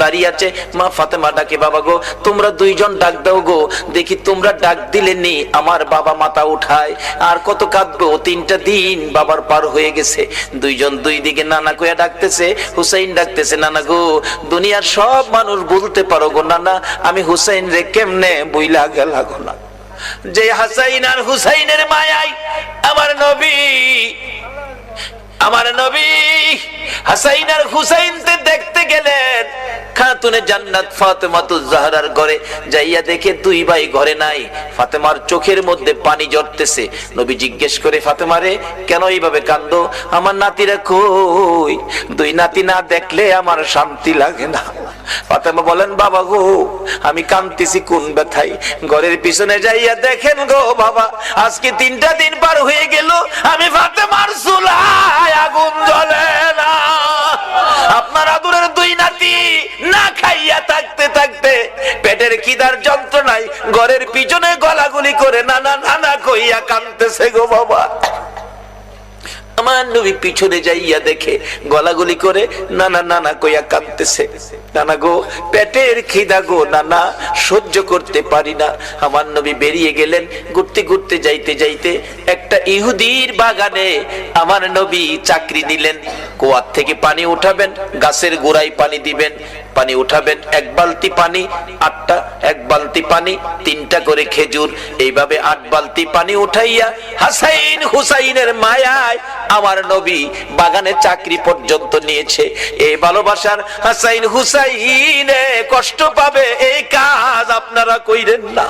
দাঁড়িয়ে আছে। মা ফাতেমা ডাকে, বাবা গো তোমরা দুইজন ডাক দাও গো, দেখি তোমরা ডাক দিলে নি আমার বাবা মাথা উঠায়, আর কত কাঁদবো, 3টা দিন বাবার পার হয়ে গেছে। দুইজন দুই দিকে নানা কইয়া ডাকতেছে, হুসাইন ডাকতেছে, নানা গো দুনিয়ার সব মানুষ বলতে পারো গো নানা, আমি হুসাইন রে কেমনে বইলা গেলা গো না। যে হাসাইন আর হুসাইনের মায়ায় আমার নবী হাসাইন আর হুসাইনকে দেখতে গেলেন খাতুনে জান্নাত ফাতেমাতুজ জাহরার ঘরে। যাইয়া দেখে দুই ভাই ঘরে নাই। ফাতেমার চোখের মধ্যে পানি ঝরতেছে। নবী জিজ্ঞেস করে, ফাতেমা রে কেন এইভাবে কান্দো? আমার নাতিরা কই? দুই নাতি না দেখলে আমার শান্তি লাগে না। ফাতেমা বলেন, বাবা গো আমি কাঁদতেছি কোন ব্যথায়? ঘরের পিছনে যাইয়া দেখেন গো বাবা, আজকে 3টা দিন পার হয়ে গেল, আমি ফাতেমার চুলায় আগুন জ্বলে না। আপনার আদরের দুই নাতি না খাইয়া থাকতে থাকতে পেটের খিদার যন্ত্রণায় ঘরের পিছনে গলাগুলি করে নানা নানা কইয়া কাঁদতেছে গো বাবা। আমার নবী পিছনে যাইয়া দেখে গলাগুলি করে নানা নানা কইয়া কাঁদতেছে। নানা গো পেটের খিদা গো নানা, সহ্য করতে পারি না। আমার নবী বেরিয়ে গেলেন। ঘুরতে ঘুরতে যাইতে যাইতে একটা ইহুদির বাগানে আমার নবী চাকরি নিলেন। কুয়ার থেকে পানি উঠাবেন, গাছের গোড়ায় পানি দিবেন, পানি উঠাবেন, 1 বালতি পানি 8টা, 1 বালতি পানি 3টা করে খেজুর, এইভাবে 8 বালতি পানি উঠাইয়া হাসাইন হুসাইনের মায়ায় আমার নবী বাগানে চাকরি পর্যন্ত নিয়েছে। এই ভালোবাসার হাসাইন হুসাইনে কষ্ট পাবে, এই কাজ আপনারা কইরেন না।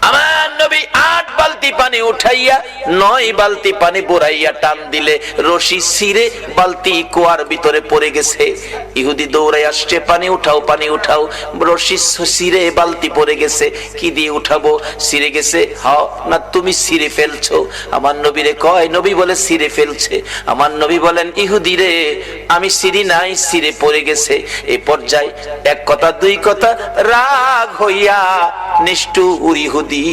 আমার নবী 8 বালতি পানি উঠাইয়া 9 বালতি পানি বোরাইয়া টান দিলে রশি ছিঁড়ে বালতি কুয়ার ভিতরে পড়ে গেছে। ইহুদি দৌড়াই আসছে, পানি উঠাও পানি উঠাও। রশি ছিঁড়ে বালতি পড়ে গেছে, কি দিয়ে উঠাবো? ছিঁড়ে গেছে। হাও না তুমি ছিঁড়ে ফেলছো? আমার নবীরে কয়, নবী বলে ছিঁড়ে ফেলছে। আমার নবী বলেন, ইহুদি রে আমি ছিঁড়ি নাই, ছিঁড়ে পড়ে গেছে। এই পর্যায়ে 1 কথা 2 কথা রাগ হইয়া নিষ্ঠুর ইহুদি,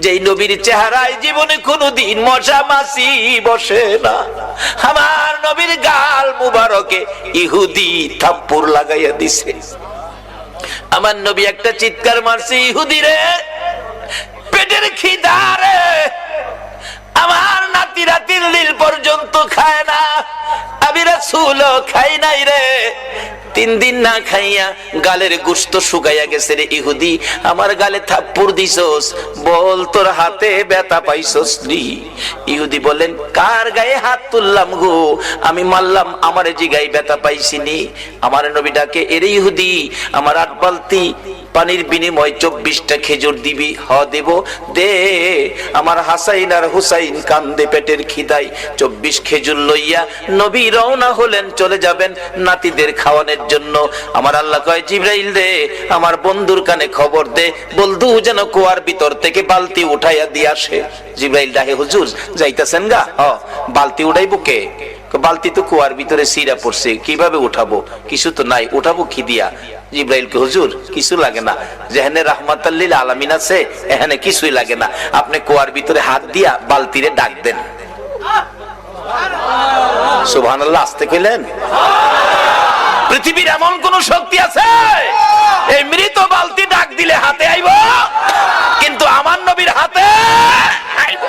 যেই নবীর চেহারায় জীবনে কোনদিন মশা মাছি বসে না, আমার নবীর গাল মুবারকে ইহুদি থাপ্পড় লাগাইয়া দিছে। আমার নবী একটা চিৎকার মারছে, ইহুদি রে পেটের খিদা রে, আমার নাতিরা 3 দিন পর্যন্ত খায় না, আমি রাসূলও খাই নাই রে। 3 দিন না খাইয়া গালের গোশত শুকাইয়া গেছে রে ইহুদি, আমার গালে থাপ্পড় দিছস, বল তোর হাতে ব্যথা পাইছস নি? ইহুদি বলেন, কার গায়ে হাত তুললাম গো? আমি মারলাম, আমারে জিগাই ব্যথা পাইছিনি? আমার নবী ডাকে, এরে ইহুদি আমার 8 বালতি পানির বিনিময় 24টা খেজুর দিবি? হ দেব, দে। আমার হাসাইন আর হুসাইন কান্দে পেটের খিদায়। 24 খেজুর লইয়া নবী রওনা হলেন, চলে যাবেন নাতিদের খাওয়ানোর জন্য। আমার আল্লাহ কয়, জিবরাইল দে আমার বন্ধুর কানে খবর দে, বলদু যেন কুয়ার ভিতর থেকে বালতি উঠাইয়া দিয়ে আসে। জিবরাইল ডাকে, হুজুর যাইতাছেন গা? বালতি উঠাইবো কে? বালতি তো কুয়ার ভিতরে সিরা পড়ছে, কিভাবে উঠাবো? কিছু তো নাই, উঠাবো কি দিয়া? জিবরাইল কে, হুজুর কিছু লাগে না, যেখানে রাহমাতাল লিল আলামিন আছে এখানে কিছুই লাগে না, আপনি কুয়ার ভিতরে হাত দিয়া বালতিরে ডাক দেন। সুবহানাল্লাহ, আস্তে কইলেন? পৃথিবীর এমন কোন শক্তি আছে এই মৃত বালতি ডাক দিলে হাতে আইব? কিন্তু আমার নবীর হাতে আইব।